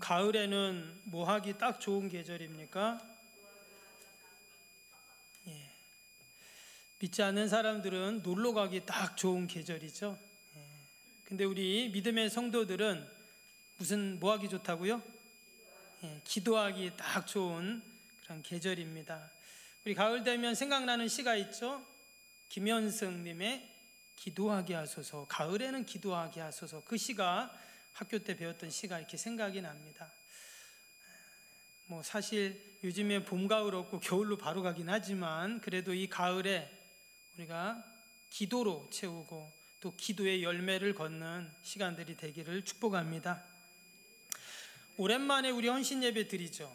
그럼 가을에는 뭐 하기 딱 좋은 계절입니까? 예. 믿지 않는 사람들은 놀러 가기 딱 좋은 계절이죠. 예. 근데 우리 믿음의 성도들은 뭐 하기 좋다고요? 예. 기도하기 딱 좋은 그런 계절입니다. 우리 가을 되면 생각나는 시가 있죠? 김현승 님의 기도하게 하소서, 가을에는 기도하게 하소서. 그 시가 학교 때 배웠던 시가 이렇게 생각이 납니다. 뭐 사실 요즘에 봄, 가을 없고 겨울로 바로 가긴 하지만 그래도 이 가을에 우리가 기도로 채우고 또 기도의 열매를 걷는 시간들이 되기를 축복합니다. 오랜만에 우리 헌신 예배 드리죠.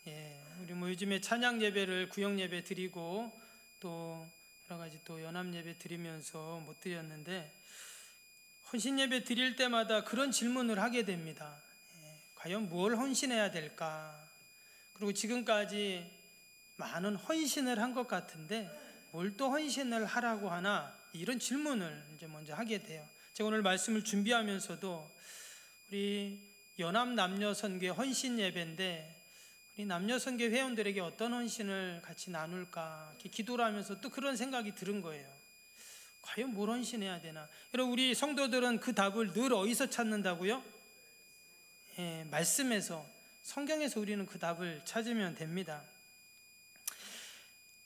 예, 우리 뭐 요즘에 찬양 예배를 구역 예배 드리고 또 여러 가지 또 연합 예배 드리면서 못 드렸는데 헌신 예배 드릴 때마다 그런 질문을 하게 됩니다. 예, 과연 뭘 헌신해야 될까? 그리고 지금까지 많은 헌신을 한 것 같은데 뭘 또 헌신을 하라고 하나? 이런 질문을 이제 먼저 하게 돼요. 제가 오늘 말씀을 준비하면서도 우리 연합 남녀 선교 헌신 예배인데 우리 남녀 선교 회원들에게 어떤 헌신을 같이 나눌까 이렇게 기도를 하면서 또 그런 생각이 들은 거예요. 과연 뭘 헌신해야 되나? 여러분, 우리 성도들은 그 답을 늘 어디서 찾는다고요? 예, 말씀에서, 성경에서 우리는 그 답을 찾으면 됩니다.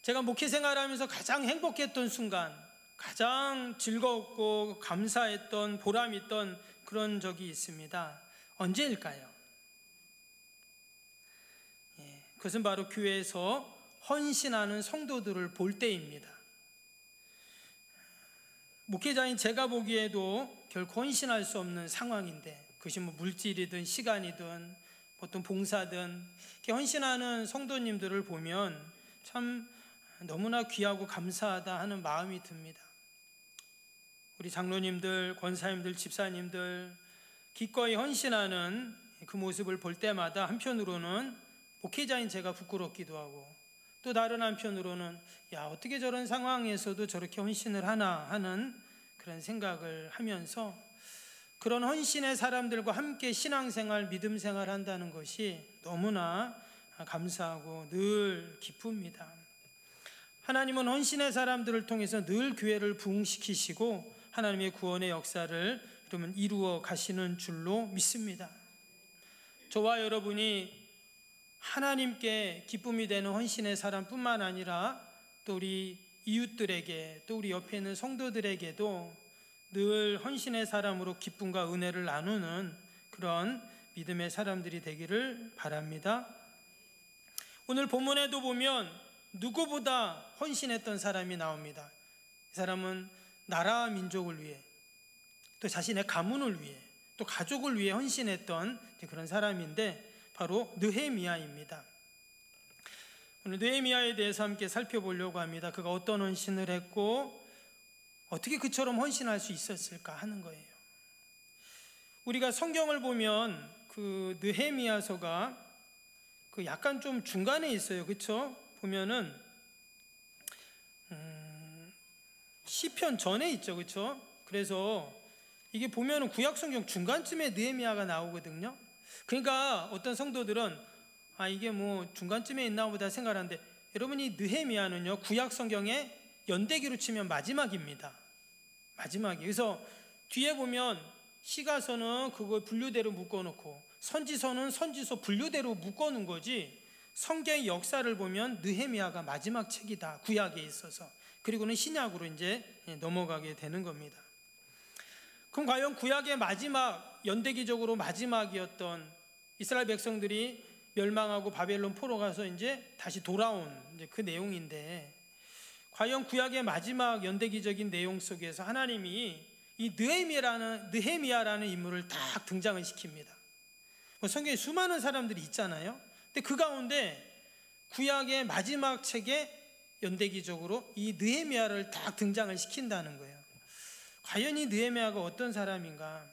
제가 목회 생활하면서 가장 행복했던 순간, 가장 즐거웠고 감사했던, 보람 있던 그런 적이 있습니다. 언제일까요? 예, 그것은 바로 교회에서 헌신하는 성도들을 볼 때입니다. 목회자인 제가 보기에도 결코 헌신할 수 없는 상황인데, 그것이 뭐 물질이든 시간이든 어떤 봉사든 이렇게 헌신하는 성도님들을 보면 참 너무나 귀하고 감사하다 하는 마음이 듭니다. 우리 장로님들, 권사님들, 집사님들 기꺼이 헌신하는 그 모습을 볼 때마다 한편으로는 목회자인 제가 부끄럽기도 하고, 또 다른 한편으로는 야, 어떻게 저런 상황에서도 저렇게 헌신을 하나 하는 그런 생각을 하면서 그런 헌신의 사람들과 함께 신앙생활, 믿음생활 한다는 것이 너무나 감사하고 늘 기쁩니다. 하나님은 헌신의 사람들을 통해서 늘 교회를 부흥시키시고 하나님의 구원의 역사를 이루어 가시는 줄로 믿습니다. 저와 여러분이 하나님께 기쁨이 되는 헌신의 사람뿐만 아니라 또 우리 이웃들에게, 또 우리 옆에 있는 성도들에게도 늘 헌신의 사람으로 기쁨과 은혜를 나누는 그런 믿음의 사람들이 되기를 바랍니다. 오늘 본문에도 보면 누구보다 헌신했던 사람이 나옵니다. 이 사람은 나라와 민족을 위해, 또 자신의 가문을 위해, 또 가족을 위해 헌신했던 그런 사람인데 바로 느헤미야입니다. 오늘 느헤미야에 대해서 함께 살펴보려고 합니다. 그가 어떤 헌신을 했고 어떻게 그처럼 헌신할 수 있었을까 하는 거예요. 우리가 성경을 보면 그 느헤미야서가 그 약간 좀 중간에 있어요. 그렇죠? 보면은 시편 전에 있죠. 그렇죠? 그래서 이게 보면은 구약 성경 중간쯤에 느헤미야가 나오거든요. 그러니까 어떤 성도들은 이게 뭐 중간쯤에 있나 보다 생각하는데, 여러분이 느헤미야는요 구약 성경의 연대기로 치면 마지막입니다. 마지막이. 그래서 뒤에 보면 시가서는 그걸 분류대로 묶어놓고 선지서는 선지서 분류대로 묶어놓은 거지, 성경의 역사를 보면 느헤미야가 마지막 책이다, 구약에 있어서. 그리고는 신약으로 이제 넘어가게 되는 겁니다. 그럼 과연 구약의 마지막, 연대기적으로 마지막이었던 이스라엘 백성들이 멸망하고 바벨론 포로 가서 이제 다시 돌아온 이제 그 내용인데, 과연 구약의 마지막 연대기적인 내용 속에서 하나님이 이 느헤미야라는 인물을 딱 등장을 시킵니다. 성경에 수많은 사람들이 있잖아요. 근데 그 가운데 구약의 마지막 책에 연대기적으로 이 느헤미야를 딱 등장을 시킨다는 거예요. 과연 이 느헤미야가 어떤 사람인가?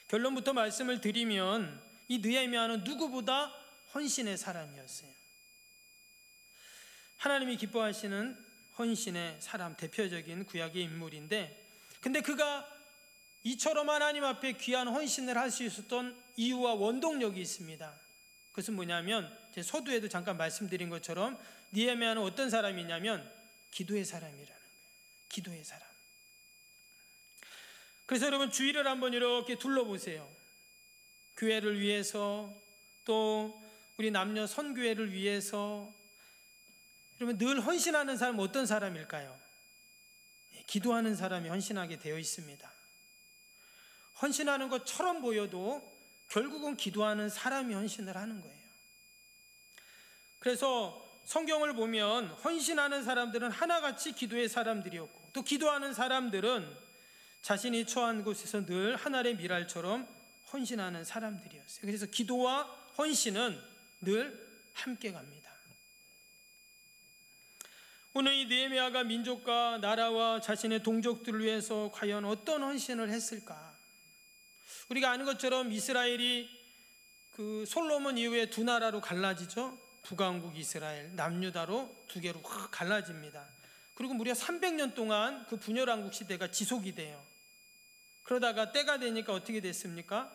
결론부터 말씀을 드리면 이 느헤미야는 누구보다 헌신의 사람이었어요. 하나님이 기뻐하시는 헌신의 사람, 대표적인 구약의 인물인데, 근데 그가 이처럼 하나님 앞에 귀한 헌신을 할 수 있었던 이유와 원동력이 있습니다. 그것은 뭐냐면 제 서두에도 잠깐 말씀드린 것처럼 느헤미야는 어떤 사람이냐면 기도의 사람이라는 거예요. 기도의 사람. 그래서 여러분 주위를 한번 이렇게 둘러보세요. 교회를 위해서, 또 우리 남녀 선교회를 위해서 여러분 늘 헌신하는 사람은 어떤 사람일까요? 기도하는 사람이 헌신하게 되어 있습니다. 헌신하는 것처럼 보여도 결국은 기도하는 사람이 헌신을 하는 거예요. 그래서 성경을 보면 헌신하는 사람들은 하나같이 기도의 사람들이었고, 또 기도하는 사람들은 자신이 처한 곳에서 늘 하늘의 미랄처럼 헌신하는 사람들이었어요. 그래서 기도와 헌신은 늘 함께 갑니다. 오늘 이 느헤미야가 민족과 나라와 자신의 동족들을 위해서 과연 어떤 헌신을 했을까? 우리가 아는 것처럼 이스라엘이 그 솔로몬 이후에 두 나라로 갈라지죠. 북왕국 이스라엘, 남유다로 두 개로 확 갈라집니다. 그리고 무려 300년 동안 그 분열왕국 시대가 지속이 돼요. 그러다가 때가 되니까 어떻게 됐습니까?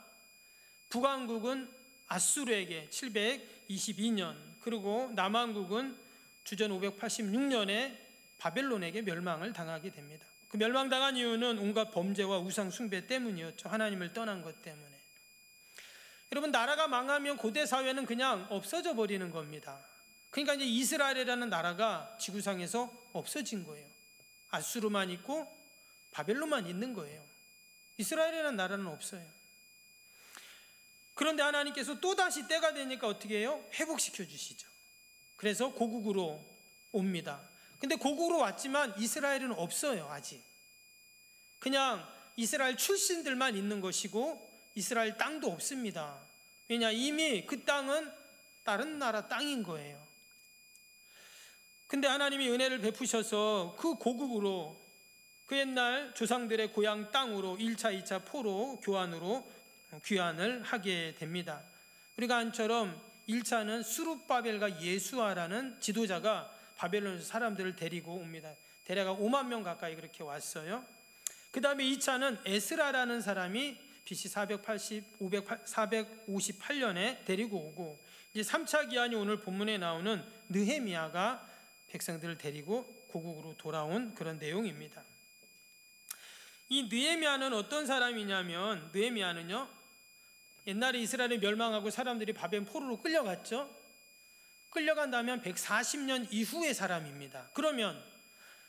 북왕국은 아수르에게 722년, 그리고 남왕국은 주전 586년에 바벨론에게 멸망을 당하게 됩니다. 그 멸망당한 이유는 온갖 범죄와 우상 숭배 때문이었죠. 하나님을 떠난 것 때문에. 여러분, 나라가 망하면 고대 사회는 그냥 없어져 버리는 겁니다. 그러니까 이제 이스라엘이라는 나라가 지구상에서 없어진 거예요. 아수르만 있고 바벨론만 있는 거예요. 이스라엘이라는 나라는 없어요. 그런데 하나님께서 또다시 때가 되니까 어떻게 해요? 회복시켜 주시죠. 그래서 고국으로 옵니다. 근데 고국으로 왔지만 이스라엘은 없어요. 아직. 그냥 이스라엘 출신들만 있는 것이고 이스라엘 땅도 없습니다. 왜냐? 이미 그 땅은 다른 나라 땅인 거예요. 근데 하나님이 은혜를 베푸셔서 그 고국으로, 그 옛날 조상들의 고향 땅으로 1차, 2차 포로 교환으로 귀환을 하게 됩니다. 우리가 안처럼 1차는 수룹바벨과 예수아라는 지도자가 바벨론에서 사람들을 데리고 옵니다. 대략 5만 명 가까이 그렇게 왔어요. 그 다음에 2차는 에스라라는 사람이 BC 458년에 데리고 오고, 이제 3차 기한이 오늘 본문에 나오는 느헤미야가 백성들을 데리고 고국으로 돌아온 그런 내용입니다. 이 느헤미야는 어떤 사람이냐면, 느헤미야는요, 옛날에 이스라엘이 멸망하고 사람들이 바벨론 포로로 끌려갔죠. 끌려간다면 140년 이후의 사람입니다. 그러면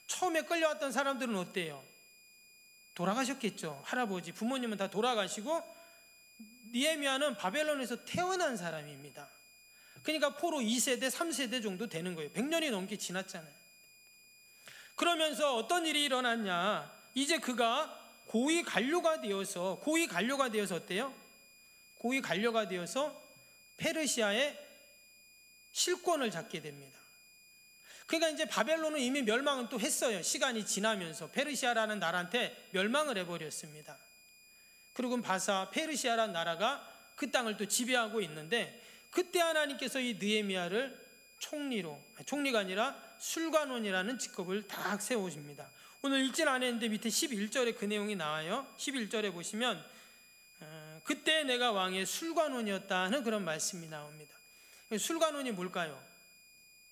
처음에 끌려왔던 사람들은 어때요? 돌아가셨겠죠. 할아버지, 부모님은 다 돌아가시고, 느헤미야는 바벨론에서 태어난 사람입니다. 그러니까 포로 2세대, 3세대 정도 되는 거예요. 100년이 넘게 지났잖아요. 그러면서 어떤 일이 일어났냐? 이제 그가 고위 관료가 되어서 어때요? 고위 관료가 되어서 페르시아의 실권을 잡게 됩니다. 그러니까 이제 바벨론은 이미 멸망은 또 했어요. 시간이 지나면서 페르시아라는 나라한테 멸망을 해버렸습니다. 그리고 바사 페르시아라는 나라가 그 땅을 또 지배하고 있는데, 그때 하나님께서 이 느헤미야를 총리가 아니라 술관원이라는 직급을 딱 세우십니다. 오늘 읽진 않았는데 밑에 11절에 그 내용이 나와요. 11절에 보시면 그때 내가 왕의 술관원이었다는 그런 말씀이 나옵니다. 술관원이 뭘까요?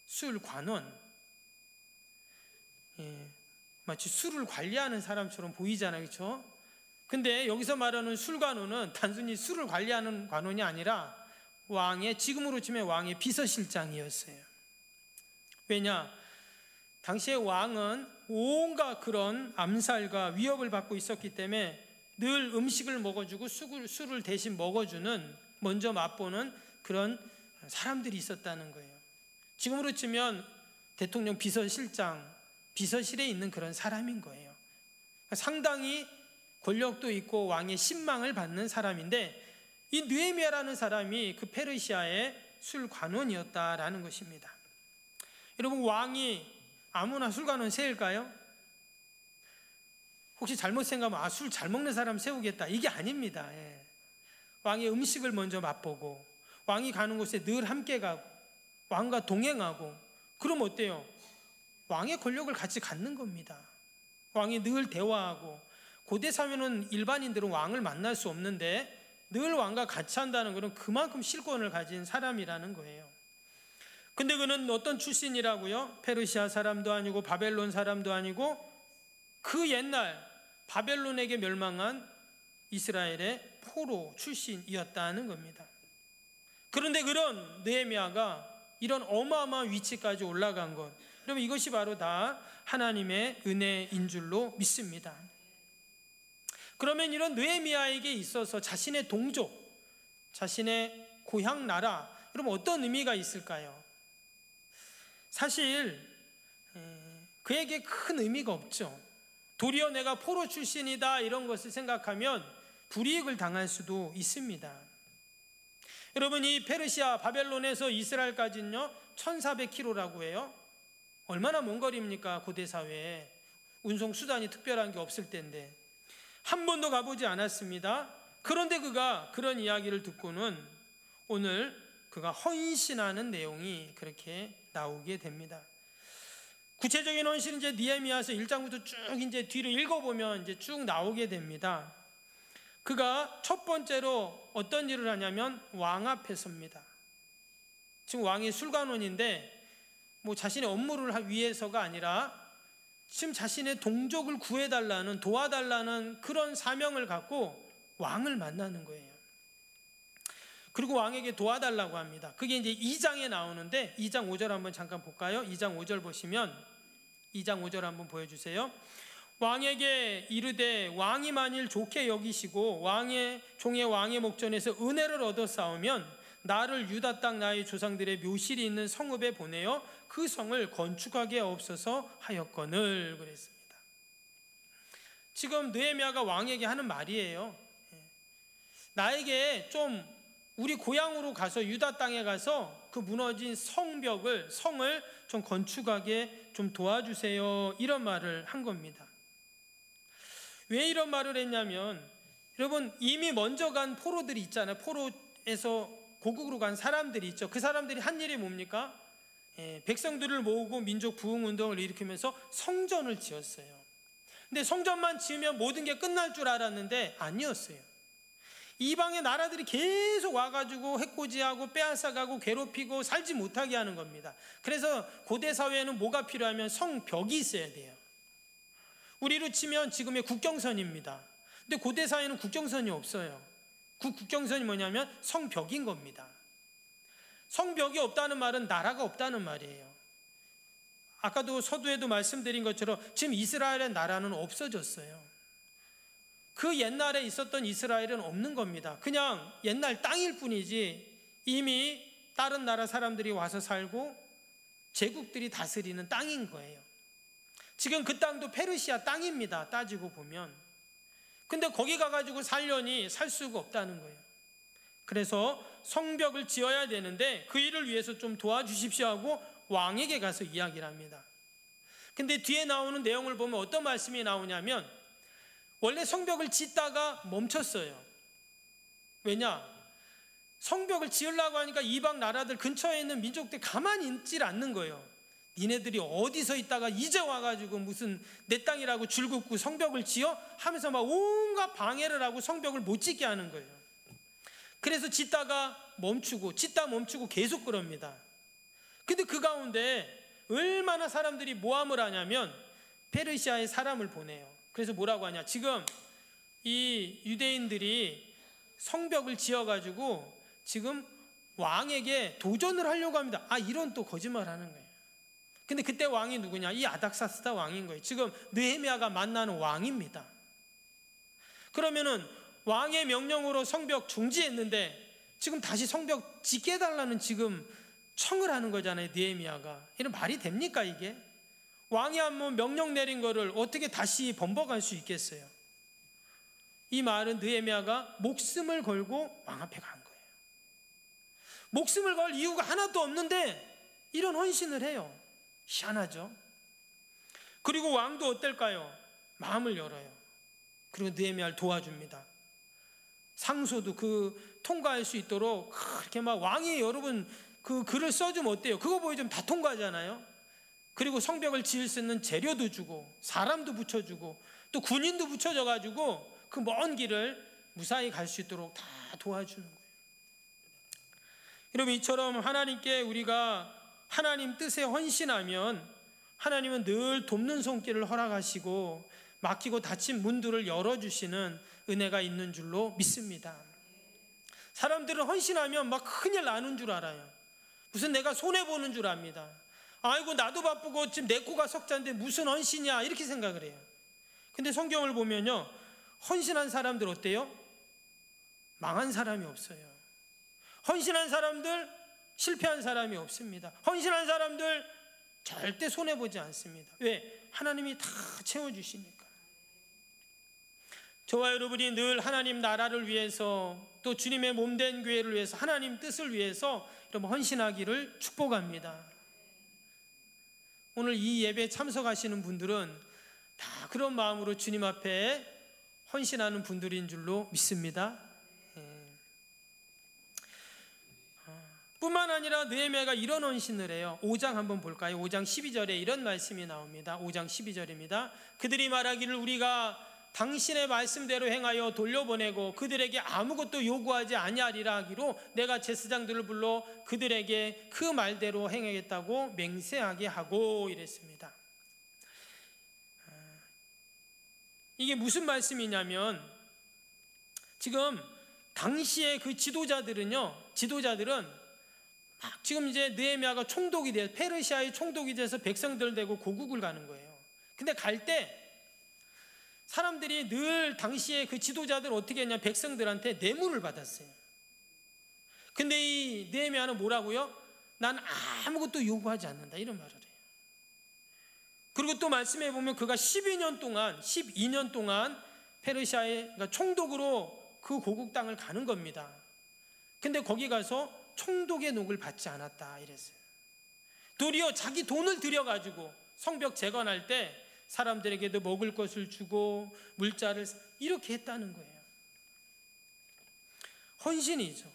술관원. 마치 술을 관리하는 사람처럼 보이잖아요. 그렇죠? 근데 여기서 말하는 술관원은 단순히 술을 관리하는 관원이 아니라 지금으로 치면 왕의 비서실장이었어요. 왜냐? 당시에 왕은 온갖 그런 암살과 위협을 받고 있었기 때문에 늘 음식을 먹어주고 술을 대신 먹어주는, 먼저 맛보는 그런 사람들이 있었다는 거예요. 지금으로 치면 대통령 비서실장, 비서실에 있는 그런 사람인 거예요. 상당히 권력도 있고 왕의 신망을 받는 사람인데, 이 느헤미야라는 사람이 그 페르시아의 술관원이었다라는 것입니다. 여러분, 왕이 아무나 술관원 세울까요? 혹시 잘못 생각하면 술 잘 먹는 사람 세우겠다, 이게 아닙니다. 왕의 음식을 먼저 맛보고, 왕이 가는 곳에 늘 함께 가고, 왕과 동행하고, 그럼 어때요? 왕의 권력을 같이 갖는 겁니다. 왕이 늘 대화하고, 고대 사회는 일반인들은 왕을 만날 수 없는데 늘 왕과 같이 한다는 것은 그만큼 실권을 가진 사람이라는 거예요. 근데 그는 어떤 출신이라고요? 페르시아 사람도 아니고 바벨론 사람도 아니고 그 옛날 바벨론에게 멸망한 이스라엘의 포로 출신이었다는 겁니다. 그런데 그런 느헤미야가 이런 어마어마한 위치까지 올라간 것, 여러분 이것이 바로 다 하나님의 은혜인 줄로 믿습니다. 그러면 이런 느헤미야에게 있어서 자신의 동족, 자신의 고향 나라, 여러분 어떤 의미가 있을까요? 사실 그에게 큰 의미가 없죠. 도리어 내가 포로 출신이다 이런 것을 생각하면 불이익을 당할 수도 있습니다. 여러분 이 페르시아 바벨론에서 이스라엘까지는요 1400km라고 해요. 얼마나 먼 거리입니까? 고대 사회에 운송 수단이 특별한 게 없을 때인데 한 번도 가보지 않았습니다. 그런데 그가 그런 이야기를 듣고는 오늘 그가 헌신하는 내용이 그렇게 나오게 됩니다. 구체적인 헌신은 이제 느헤미야서 1장부터 쭉 이제 뒤로 읽어보면 이제 쭉 나오게 됩니다. 그가 첫 번째로 어떤 일을 하냐면 왕 앞에 섭니다. 지금 왕이 술관원인데 뭐 자신의 업무를 위해서가 아니라 지금 자신의 동족을 구해달라는, 도와달라는 그런 사명을 갖고 왕을 만나는 거예요. 그리고 왕에게 도와달라고 합니다. 그게 이제 2장에 나오는데 2장 5절 한번 잠깐 볼까요? 2장 5절 보시면 2장 5절 한번 보여주세요. 왕에게 이르되 왕이 만일 좋게 여기시고 종의 왕의 목전에서 은혜를 얻어 싸우면 나를 유다 땅 나의 조상들의 묘실이 있는 성읍에 보내어 그 성을 건축하게 없어서 하였거늘 그랬습니다. 지금 느헤미야가 왕에게 하는 말이에요. 나에게 좀 우리 고향으로 가서 유다 땅에 가서 그 무너진 성을 좀 건축하게 좀 도와주세요 이런 말을 한 겁니다. 왜 이런 말을 했냐면 여러분 이미 먼저 간 포로들이 있잖아요. 포로에서 고국으로 간 사람들이 있죠. 그 사람들이 한 일이 뭡니까? 백성들을 모으고 민족 부흥운동을 일으키면서 성전을 지었어요. 근데 성전만 지으면 모든 게 끝날 줄 알았는데 아니었어요. 이방의 나라들이 계속 와가지고 해코지하고 빼앗아가고 괴롭히고 살지 못하게 하는 겁니다. 그래서 고대 사회에는 뭐가 필요하면 성벽이 있어야 돼요. 우리로 치면 지금의 국경선입니다. 근데 고대 사회는 국경선이 없어요. 그 국경선이 뭐냐면 성벽인 겁니다. 성벽이 없다는 말은 나라가 없다는 말이에요. 아까도 서두에도 말씀드린 것처럼 지금 이스라엘의 나라는 없어졌어요. 그 옛날에 있었던 이스라엘은 없는 겁니다. 그냥 옛날 땅일 뿐이지 이미 다른 나라 사람들이 와서 살고 제국들이 다스리는 땅인 거예요. 지금 그 땅도 페르시아 땅입니다. 따지고 보면. 근데 거기 가가지고 살려니 살 수가 없다는 거예요. 그래서 성벽을 지어야 되는데 그 일을 위해서 좀 도와주십시오 하고 왕에게 가서 이야기를 합니다. 근데 뒤에 나오는 내용을 보면 어떤 말씀이 나오냐면 원래 성벽을 짓다가 멈췄어요. 왜냐? 성벽을 지으려고 하니까 이방 나라들 근처에 있는 민족들이 가만히 있질 않는 거예요. 니네들이 어디서 있다가 이제 와가지고 무슨 내 땅이라고 줄긋고 성벽을 지어? 하면서 막 온갖 방해를 하고 성벽을 못 짓게 하는 거예요. 그래서 짓다가 멈추고 짓다 멈추고 계속 그럽니다. 근데 그 가운데 얼마나 사람들이 모함을 하냐면 페르시아에 사람을 보내요. 그래서 뭐라고 하냐, 지금 이 유대인들이 성벽을 지어가지고 지금 왕에게 도전을 하려고 합니다. 이런 또 거짓말 하는 거예요. 근데 그때 왕이 누구냐? 이 아닥사스다 왕인 거예요. 지금 느헤미야가 만나는 왕입니다. 그러면은 왕의 명령으로 성벽 중지했는데 지금 다시 성벽 짓게 해달라는 지금 청을 하는 거잖아요. 느헤미야가. 이런 말이 됩니까 이게? 왕이 한번 명령 내린 거를 어떻게 다시 번복할 수 있겠어요? 이 말은 느헤미야가 목숨을 걸고 왕 앞에 간 거예요. 목숨을 걸 이유가 하나도 없는데 이런 헌신을 해요. 희한하죠? 그리고 왕도 어떨까요? 마음을 열어요. 그리고 느헤미야를 도와줍니다. 상소도 통과할 수 있도록 그렇게 막 왕이 여러분 그 글을 써주면 어때요? 그거 보여주면 다 통과하잖아요. 그리고 성벽을 지을 수 있는 재료도 주고 사람도 붙여주고 또 군인도 붙여줘가지고 그 먼 길을 무사히 갈 수 있도록 다 도와주는 거예요. 여러분, 이처럼 하나님께 우리가 하나님 뜻에 헌신하면 하나님은 늘 돕는 손길을 허락하시고 막히고 닫힌 문들을 열어주시는 은혜가 있는 줄로 믿습니다. 사람들은 헌신하면 막 큰일 나는 줄 알아요. 무슨 내가 손해보는 줄 압니다. 아이고, 나도 바쁘고 지금 내 코가 석자인데 무슨 헌신이야, 이렇게 생각을 해요. 근데 성경을 보면요, 헌신한 사람들 어때요? 망한 사람이 없어요. 헌신한 사람들, 실패한 사람이 없습니다. 헌신한 사람들 절대 손해보지 않습니다. 왜? 하나님이 다 채워주시니까. 저와 여러분이 늘 하나님 나라를 위해서, 또 주님의 몸된 교회를 위해서, 하나님 뜻을 위해서 여러분 헌신하기를 축복합니다. 오늘 이 예배에 참석하시는 분들은 다 그런 마음으로 주님 앞에 헌신하는 분들인 줄로 믿습니다. 뿐만 아니라 느헤미야가 이런 헌신을 해요. 5장 한번 볼까요? 5장 12절에 이런 말씀이 나옵니다. 5장 12절입니다. 그들이 말하기를 우리가 당신의 말씀대로 행하여 돌려보내고 그들에게 아무것도 요구하지 아니하리라 하기로 내가 제사장들을 불러 그들에게 그 말대로 행하겠다고 맹세하게 하고 이랬습니다. 이게 무슨 말씀이냐면, 지금 당시의 그 지도자들은 막 지금 이제 느헤미야가 총독이 돼서, 페르시아의 총독이 돼서 백성들 되고 고국을 가는 거예요. 근데 갈 때 사람들이 늘 당시에 그 지도자들 어떻게 했냐, 백성들한테 뇌물을 받았어요. 근데 이 느헤미야는 뭐라고요? 난 아무것도 요구하지 않는다, 이런 말을 해요. 그리고 또 말씀해 보면 그가 12년 동안 페르시아의, 그러니까 총독으로 그 고국 땅을 가는 겁니다. 근데 거기 가서 총독의 녹을 받지 않았다 이랬어요. 도리어 자기 돈을 들여가지고 성벽 재건할 때 사람들에게도 먹을 것을 주고 물자를 이렇게 했다는 거예요. 헌신이죠.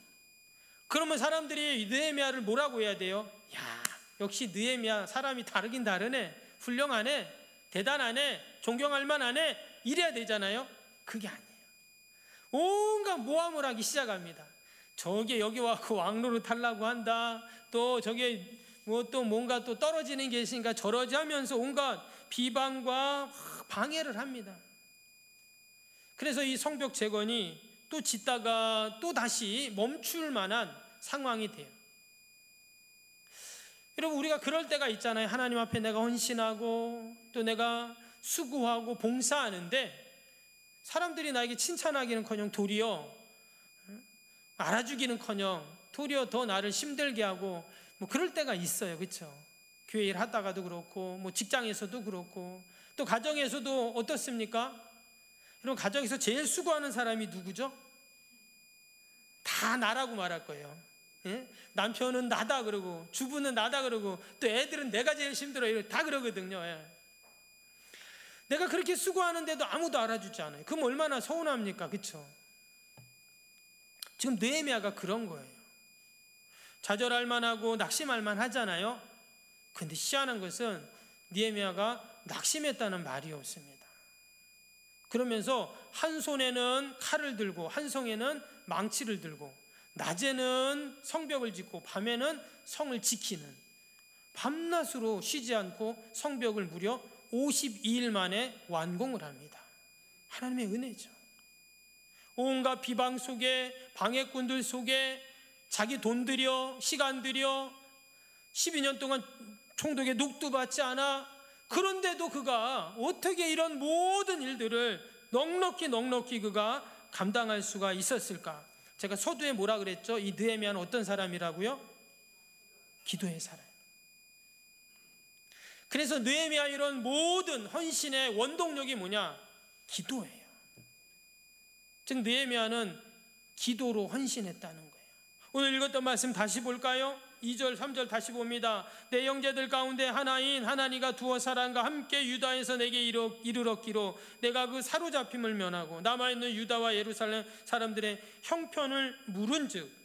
그러면 사람들이 느헤미야를 뭐라고 해야 돼요? 야, 역시 느헤미야 사람이 다르긴 다르네, 훌륭하네, 대단하네, 존경할 만하네, 이래야 되잖아요. 그게 아니에요. 온갖 모함을 하기 시작합니다. 저게 여기 와서 왕로를 타려고 한다, 또 저게 뭐 또 뭔가 또 떨어지는 게 있으니까 저러지 하면서 온갖 비방과 방해를 합니다. 그래서 이 성벽 재건이 또 짓다가 또 다시 멈출 만한 상황이 돼요. 여러분, 우리가 그럴 때가 있잖아요. 하나님 앞에 내가 헌신하고 또 내가 수고하고 봉사하는데 사람들이 나에게 칭찬하기는커녕 도리어 알아주기는커녕 도리어 더 나를 힘들게 하고 뭐 그럴 때가 있어요. 그렇죠? 교회 일 하다가도 그렇고 뭐 직장에서도 그렇고 또 가정에서도 어떻습니까? 여러분, 가정에서 제일 수고하는 사람이 누구죠? 다 나라고 말할 거예요. 예? 남편은 나다 그러고 주부는 나다 그러고 또 애들은 내가 제일 힘들어 다 그러거든요. 예. 내가 그렇게 수고하는데도 아무도 알아주지 않아요. 그럼 얼마나 서운합니까? 그렇죠? 지금 느헤미야가 그런 거예요. 좌절할 만하고 낙심할 만하잖아요. 근데 희한한 것은 느헤미야가 낙심했다는 말이 없습니다. 그러면서 한 손에는 칼을 들고 한 손에는 망치를 들고 낮에는 성벽을 짓고 밤에는 성을 지키는, 밤낮으로 쉬지 않고 성벽을 무려 52일 만에 완공을 합니다. 하나님의 은혜죠. 온갖 비방 속에, 방해꾼들 속에 자기 돈 들여 시간 들여 12년 동안 총독의 녹도 받지 않아. 그런데도 그가 어떻게 이런 모든 일들을 넉넉히 그가 감당할 수가 있었을까? 제가 서두에 뭐라 그랬죠? 이 느헤미야는 어떤 사람이라고요? 기도의 사람. 그래서 느헤미야 이런 모든 헌신의 원동력이 뭐냐? 기도예요. 즉 느헤미야는 기도로 헌신했다는 거예요. 오늘 읽었던 말씀 다시 볼까요? 2절 3절 다시 봅니다. 내 형제들 가운데 하나인 하나니가 두어 사람과 함께 유다에서 내게 이르렀기로 내가 그 사로잡힘을 면하고 남아있는 유다와 예루살렘 사람들의 형편을 물은즉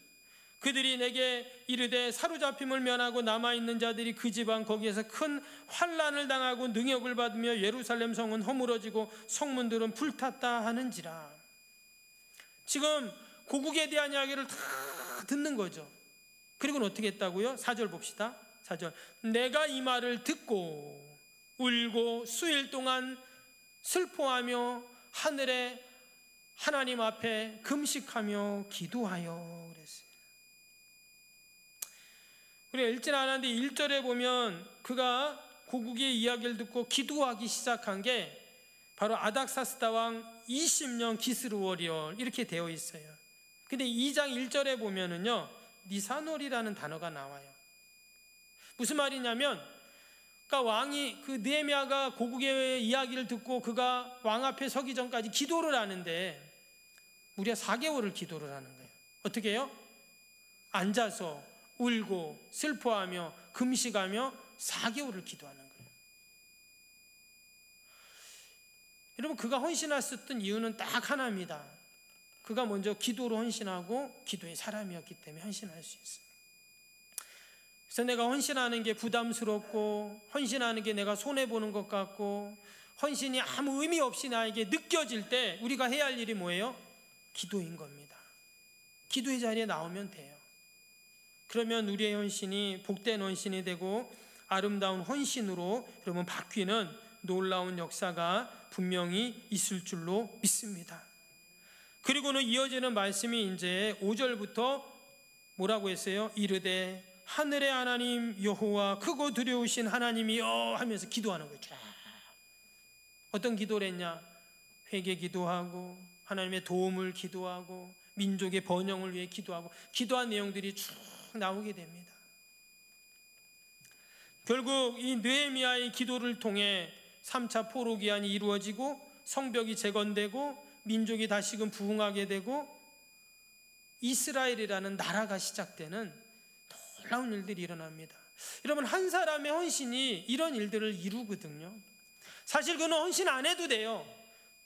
그들이 내게 이르되 사로잡힘을 면하고 남아있는 자들이 그 지방 거기에서 큰 환난을 당하고 능욕을 받으며 예루살렘 성은 허물어지고 성문들은 불탔다 하는지라. 지금 고국에 대한 이야기를 다 듣는 거죠. 그리고는 어떻게 했다고요? 4절 봅시다. 4절. 내가 이 말을 듣고 울고 수일 동안 슬퍼하며 하늘의 하나님 앞에 금식하며 기도하여 그랬어요. 우리가 읽지는 않았는데 1절에 보면 그가 고국의 이야기를 듣고 기도하기 시작한 게 바로 아닥사스다 왕 20년 기스루월이열 이렇게 되어 있어요. 근데 2장 1절에 보면은요 니사놀이라는 단어가 나와요. 무슨 말이냐면 그러니까 왕이 그 느헤미야가 고국의 이야기를 듣고 그가 왕 앞에 서기 전까지 기도를 하는데 무려 4개월을 기도를 하는 거예요. 어떻게 해요? 앉아서 울고 슬퍼하며 금식하며 4개월을 기도하는 거예요. 여러분 그가 헌신했었던 이유는 딱 하나입니다. 그가 먼저 기도로 헌신하고 기도의 사람이었기 때문에 헌신할 수 있어요. 그래서 내가 헌신하는 게 부담스럽고 헌신하는 게 내가 손해보는 것 같고 헌신이 아무 의미 없이 나에게 느껴질 때 우리가 해야 할 일이 뭐예요? 기도인 겁니다. 기도의 자리에 나오면 돼요. 그러면 우리의 헌신이 복된 헌신이 되고 아름다운 헌신으로 여러분 바뀌는 놀라운 역사가 분명히 있을 줄로 믿습니다. 그리고는 이어지는 말씀이 이제 5절부터 뭐라고 했어요? 이르되 하늘의 하나님 여호와 크고 두려우신 하나님이여 하면서 기도하는 거죠. 어떤 기도를 했냐? 회개 기도하고 하나님의 도움을 기도하고 민족의 번영을 위해 기도하고 기도한 내용들이 쭉 나오게 됩니다. 결국 이 느헤미야의 기도를 통해 3차 포로기한이 이루어지고 성벽이 재건되고 민족이 다시금 부흥하게 되고 이스라엘이라는 나라가 시작되는 놀라운 일들이 일어납니다. 여러분 한 사람의 헌신이 이런 일들을 이루거든요. 사실 그는 헌신 안 해도 돼요.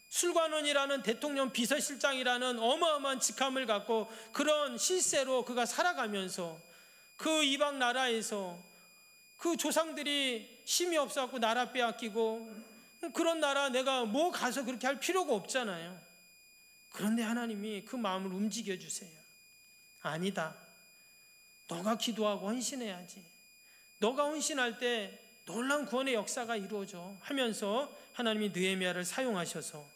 술관원이라는 대통령 비서실장이라는 어마어마한 직함을 갖고 그런 실세로 그가 살아가면서 그 이방 나라에서 그 조상들이 힘이 없어갖고 나라 빼앗기고 그런 나라 내가 뭐 가서 그렇게 할 필요가 없잖아요. 그런데 하나님이 그 마음을 움직여 주세요. 아니다. 너가 기도하고 헌신해야지. 너가 헌신할 때 놀라운 구원의 역사가 이루어져 하면서 하나님이 느헤미야를 사용하셔서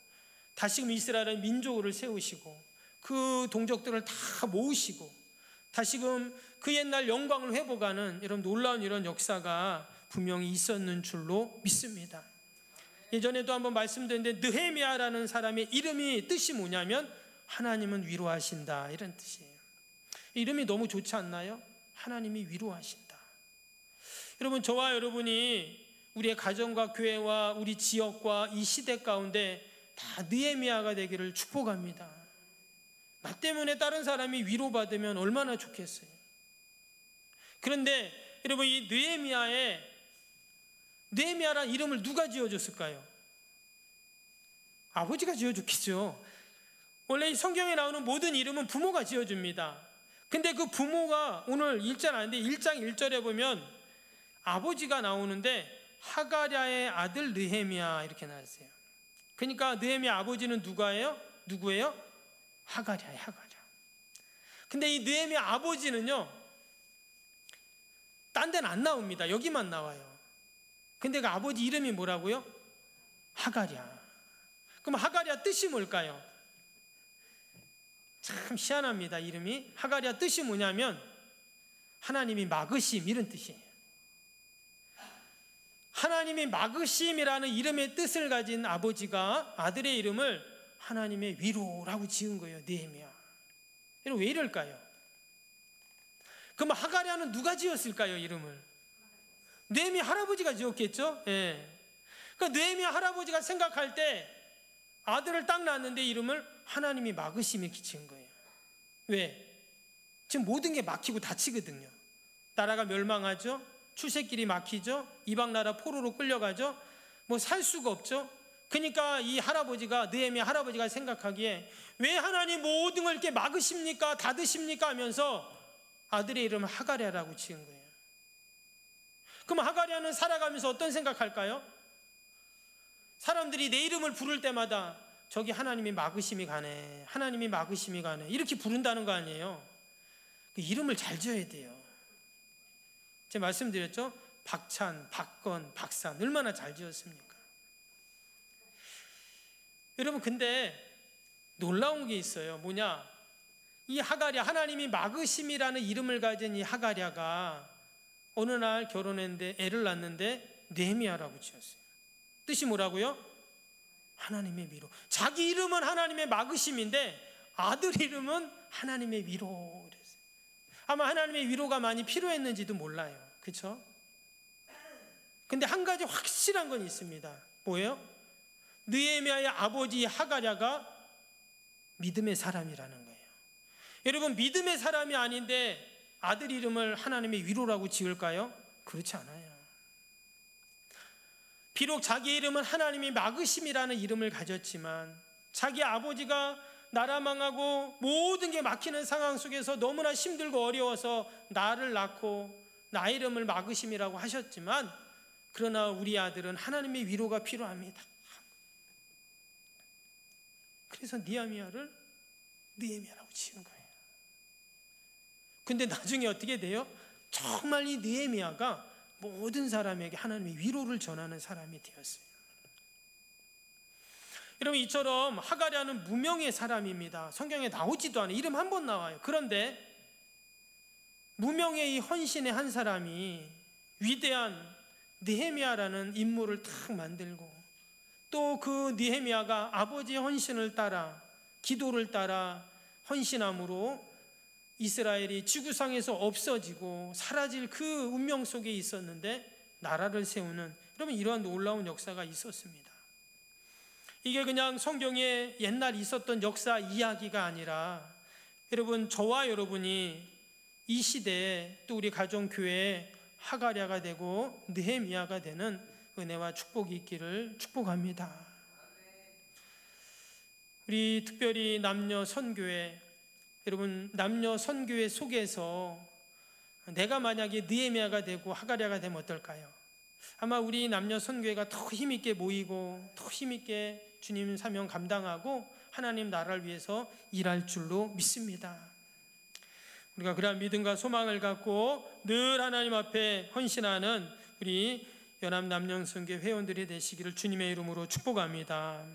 다시금 이스라엘의 민족을 세우시고 그 동족들을 다 모으시고 다시금 그 옛날 영광을 회복하는 이런 놀라운 이런 역사가 분명히 있었는 줄로 믿습니다. 예전에도 한번 말씀드렸는데 느헤미야라는 사람의 이름이 뜻이 뭐냐면 하나님은 위로하신다 이런 뜻이에요. 이름이 너무 좋지 않나요? 하나님이 위로하신다. 여러분 저와 여러분이 우리의 가정과 교회와 우리 지역과 이 시대 가운데 다 느헤미야가 되기를 축복합니다. 나 때문에 다른 사람이 위로받으면 얼마나 좋겠어요. 그런데 여러분 이 느헤미야라는 이름을 누가 지어줬을까요? 아버지가 지어줬겠죠. 원래 이 성경에 나오는 모든 이름은 부모가 지어줍니다. 근데 그 부모가 오늘 1절 아닌데 1장 1절에 보면 아버지가 나오는데 하가랴의 아들 느헤미야 이렇게 나왔어요. 그러니까 느헤미야 아버지는 누구예요? 하가랴예요. 하가랴. 근데 이 느헤미야 아버지는요 딴 데는 안 나옵니다. 여기만 나와요. 근데 그 아버지 이름이 뭐라고요? 하가랴. 그럼 하가랴 뜻이 뭘까요? 참 희한합니다. 이름이 하가랴 뜻이 뭐냐면 하나님이 막으심 이런 뜻이에요. 하나님이 막으심이라는 이름의 뜻을 가진 아버지가 아들의 이름을 하나님의 위로라고 지은 거예요. 느헤미야. 왜 이럴까요? 그럼 하가랴는 누가 지었을까요? 이름을 느헤미야 할아버지가 지었겠죠? 예. 그러니까 느헤미야 할아버지가 생각할 때 아들을 딱 낳았는데 이름을 하나님이 막으심 이렇게 지은 거예요. 왜? 지금 모든 게 막히고 닫히거든요. 나라가 멸망하죠. 출세길이 막히죠. 이방 나라 포로로 끌려가죠. 뭐 살 수가 없죠. 그러니까 이 할아버지가 느헤미야 할아버지가 생각하기에 왜 하나님 모든 걸 이렇게 막으십니까? 닫으십니까? 하면서 아들의 이름을 하가랴라고 지은 거예요. 그럼 하가랴는 살아가면서 어떤 생각할까요? 사람들이 내 이름을 부를 때마다 저기 하나님이 막으심이 가네, 하나님이 막으심이 가네 이렇게 부른다는 거 아니에요. 그 이름을 잘 지어야 돼요. 제가 말씀드렸죠? 박찬, 박건, 박산 얼마나 잘 지었습니까? 여러분, 근데 놀라운 게 있어요. 뭐냐? 이 하가랴, 하나님이 막으심이라는 이름을 가진 이 하가랴가 어느 날 결혼했는데 애를 낳는데 느헤미야라고 지었어요. 뜻이 뭐라고요? 하나님의 위로. 자기 이름은 하나님의 막으심인데 아들 이름은 하나님의 위로. 그랬어요. 아마 하나님의 위로가 많이 필요했는지도 몰라요. 그렇죠? 근데 한 가지 확실한 건 있습니다. 뭐예요? 느헤미야의 아버지 하가랴가 믿음의 사람이라는 거예요. 여러분, 믿음의 사람이 아닌데 아들 이름을 하나님의 위로라고 지을까요? 그렇지 않아요. 비록 자기 이름은 하나님이 막으심이라는 이름을 가졌지만 자기 아버지가 나라 망하고 모든 게 막히는 상황 속에서 너무나 힘들고 어려워서 나를 낳고 나 이름을 막으심이라고 하셨지만, 그러나 우리 아들은 하나님의 위로가 필요합니다. 그래서 느헤미야를 느헤미야라고 지은 거예요. 근데 나중에 어떻게 돼요? 정말 이 느헤미야가 모든 사람에게 하나님의 위로를 전하는 사람이 되었어요. 여러분, 이처럼 하가랴는 무명의 사람입니다. 성경에 나오지도 않아요. 이름 한 번 나와요. 그런데 무명의 이 헌신의 한 사람이 위대한 느헤미야라는 인물을 탁 만들고, 또 그 느헤미야가 아버지의 헌신을 따라, 기도를 따라 헌신함으로 이스라엘이 지구상에서 없어지고 사라질 그 운명 속에 있었는데 나라를 세우는, 여러분, 이러한 놀라운 역사가 있었습니다. 이게 그냥 성경에 옛날 있었던 역사 이야기가 아니라, 여러분, 저와 여러분이 이 시대에 또 우리 가정교회에 하가랴가 되고 느헤미야가 되는 은혜와 축복이 있기를 축복합니다. 우리 특별히 남녀 선교회, 여러분, 남녀 선교회 속에서 내가 만약에 느헤미야가 되고 하가랴가 되면 어떨까요? 아마 우리 남녀 선교회가 더 힘있게 모이고 더 힘있게 주님 사명 감당하고 하나님 나라를 위해서 일할 줄로 믿습니다. 우리가 그러한 믿음과 소망을 갖고 늘 하나님 앞에 헌신하는 우리 연합 남녀 선교회 회원들이 되시기를 주님의 이름으로 축복합니다.